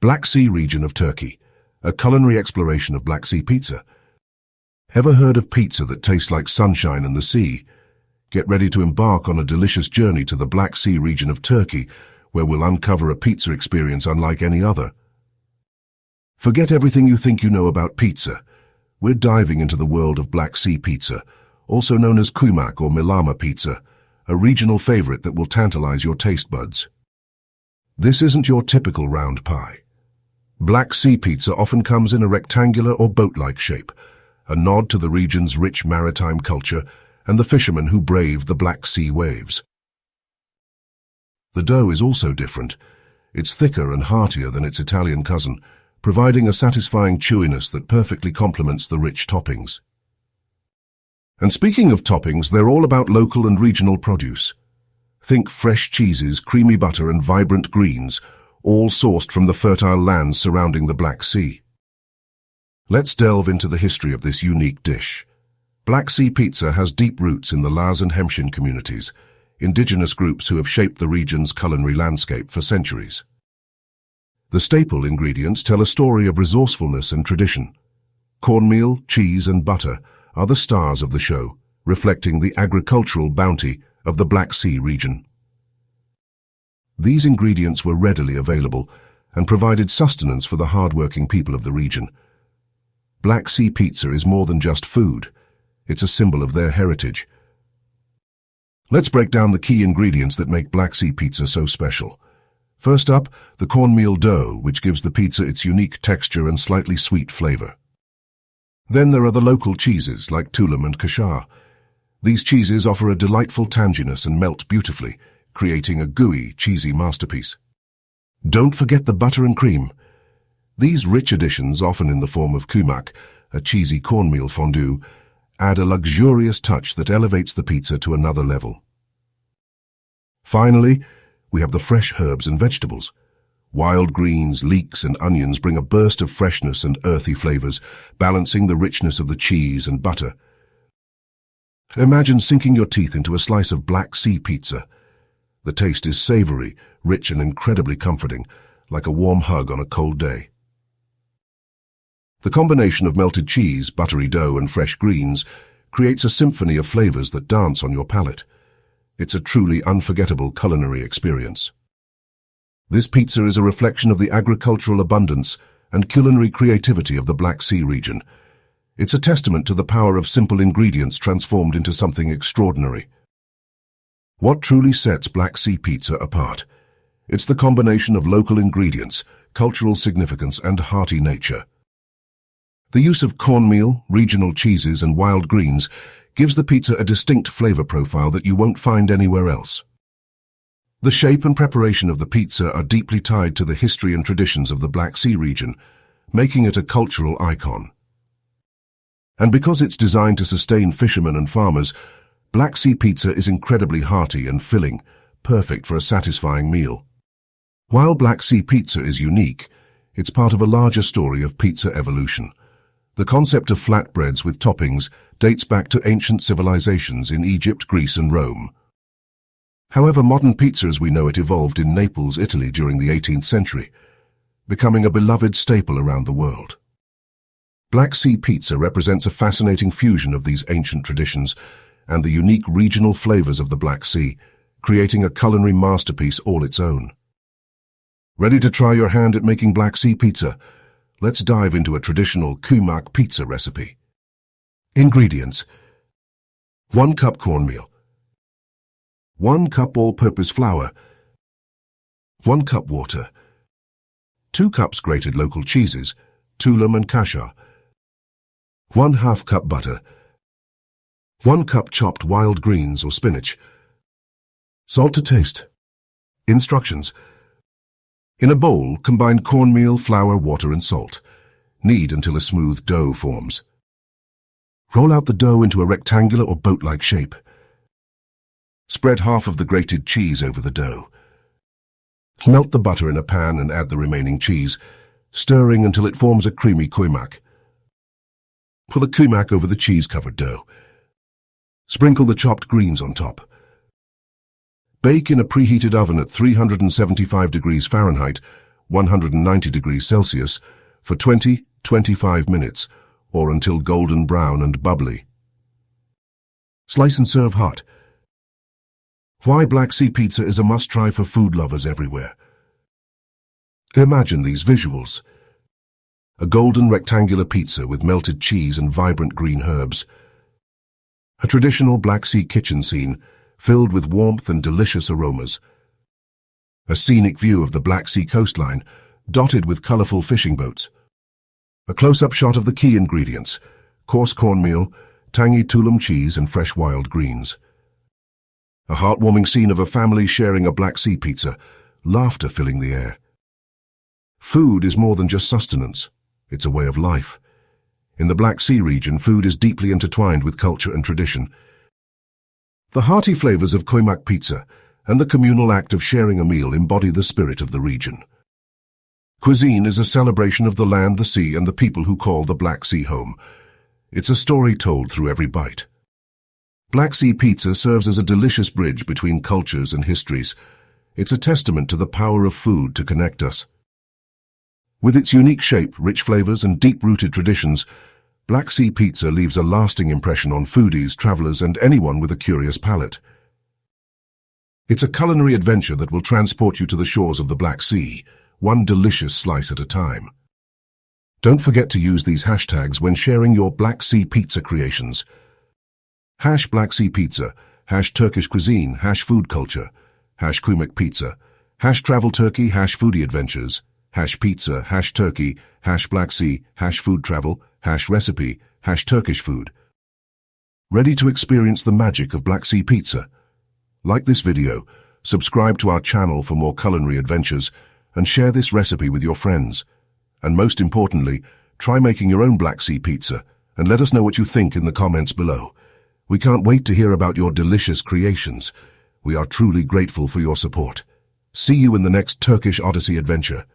Black Sea region of Turkey, a culinary exploration of Black Sea pizza. Ever heard of pizza that tastes like sunshine and the sea? Get ready to embark on a delicious journey to the Black Sea region of Turkey, where we'll uncover a pizza experience unlike any other. Forget everything you think you know about pizza. We're diving into the world of Black Sea pizza, also known as kuymak or milama pizza, a regional favorite that will tantalize your taste buds. This isn't your typical round pie. Black Sea pizza often comes in a rectangular or boat-like shape, a nod to the region's rich maritime culture and the fishermen who brave the Black Sea waves. The dough is also different. It's thicker and heartier than its Italian cousin, providing a satisfying chewiness that perfectly complements the rich toppings. And speaking of toppings, they're all about local and regional produce. Think fresh cheeses, creamy butter and vibrant greens, all sourced from the fertile lands surrounding the Black Sea. Let's delve into the history of this unique dish. Black Sea pizza has deep roots in the Laz and Hemshin communities, indigenous groups who have shaped the region's culinary landscape for centuries. The staple ingredients tell a story of resourcefulness and tradition. Cornmeal, cheese and butter are the stars of the show, reflecting the agricultural bounty of the Black Sea region. These ingredients were readily available and provided sustenance for the hard-working people of the region. Black Sea pizza is more than just food. It's a symbol of their heritage. Let's break down the key ingredients that make Black Sea pizza so special. First up, the cornmeal dough, which gives the pizza its unique texture and slightly sweet flavor. Then there are the local cheeses like tulum and kashar. These cheeses offer a delightful tanginess and melt beautifully, creating a gooey, cheesy masterpiece. Don't forget the butter and cream. These rich additions, often in the form of kuymak, a cheesy cornmeal fondue, add a luxurious touch that elevates the pizza to another level. Finally, we have the fresh herbs and vegetables. Wild greens, leeks and onions bring a burst of freshness and earthy flavors, balancing the richness of the cheese and butter. Imagine sinking your teeth into a slice of Black Sea pizza. The taste is savory, rich and incredibly comforting, like a warm hug on a cold day. The combination of melted cheese, buttery dough and fresh greens creates a symphony of flavors that dance on your palate. It's a truly unforgettable culinary experience. This pizza is a reflection of the agricultural abundance and culinary creativity of the Black Sea region. It's a testament to the power of simple ingredients transformed into something extraordinary. What truly sets Black Sea pizza apart? It's the combination of local ingredients, cultural significance, and hearty nature. The use of cornmeal, regional cheeses, and wild greens gives the pizza a distinct flavor profile that you won't find anywhere else. The shape and preparation of the pizza are deeply tied to the history and traditions of the Black Sea region, making it a cultural icon. And because it's designed to sustain fishermen and farmers, Black Sea pizza is incredibly hearty and filling, perfect for a satisfying meal. While Black Sea pizza is unique, it's part of a larger story of pizza evolution. The concept of flatbreads with toppings dates back to ancient civilizations in Egypt, Greece, and Rome. However, modern pizza as we know it evolved in Naples, Italy during the 18th century, becoming a beloved staple around the world. Black Sea pizza represents a fascinating fusion of these ancient traditions and the unique regional flavors of the Black Sea, creating a culinary masterpiece all its own. Ready to try your hand at making Black Sea pizza? Let's dive into a traditional kuymak pizza recipe. Ingredients: 1 cup cornmeal, 1 cup all-purpose flour, 1 cup water, 2 cups grated local cheeses, tulum and kashar, 1/2 cup butter, 1 cup chopped wild greens or spinach, salt to taste. Instructions: in a bowl, combine cornmeal, flour, water and salt. Knead until a smooth dough forms. Roll out the dough into a rectangular or boat-like shape. Spread half of the grated cheese over the dough. Melt the butter in a pan and add the remaining cheese, stirring until it forms a creamy kuymak. Pour the kuymak over the cheese-covered dough. Sprinkle the chopped greens on top. Bake in a preheated oven at 375 degrees Fahrenheit, 190 degrees Celsius, for 20-25 minutes, or until golden brown and bubbly. Slice and serve hot. Why Black Sea pizza is a must-try for food lovers everywhere. Imagine these visuals. A golden rectangular pizza with melted cheese and vibrant green herbs. A traditional Black Sea kitchen scene filled with warmth and delicious aromas. A scenic view of the Black Sea coastline, dotted with colorful fishing boats. A close-up shot of the key ingredients: coarse cornmeal, tangy Tulum cheese, and fresh wild greens. A heartwarming scene of a family sharing a Black Sea pizza, laughter filling the air. Food is more than just sustenance. It's a way of life. In the Black Sea region, food is deeply intertwined with culture and tradition. The hearty flavors of koymak pizza and the communal act of sharing a meal embody the spirit of the region. Cuisine is a celebration of the land, the sea, and the people who call the Black Sea home. It's a story told through every bite. Black Sea pizza serves as a delicious bridge between cultures and histories. It's a testament to the power of food to connect us. With its unique shape, rich flavors, and deep-rooted traditions, Black Sea pizza leaves a lasting impression on foodies, travelers, and anyone with a curious palate. It's a culinary adventure that will transport you to the shores of the Black Sea, one delicious slice at a time. Don't forget to use these hashtags when sharing your Black Sea pizza creations. #Black Sea pizza, #Turkish cuisine, #food culture, #koymak pizza, #travel Turkey, #foodie adventures, #pizza, #Turkey, #Black Sea, #food travel, #recipe, #Turkish food. Ready to experience the magic of Black Sea pizza? Like this video, subscribe to our channel for more culinary adventures, and share this recipe with your friends. And most importantly, try making your own Black Sea pizza, and let us know what you think in the comments below. We can't wait to hear about your delicious creations. We are truly grateful for your support. See you in the next Turkish Odyssey adventure.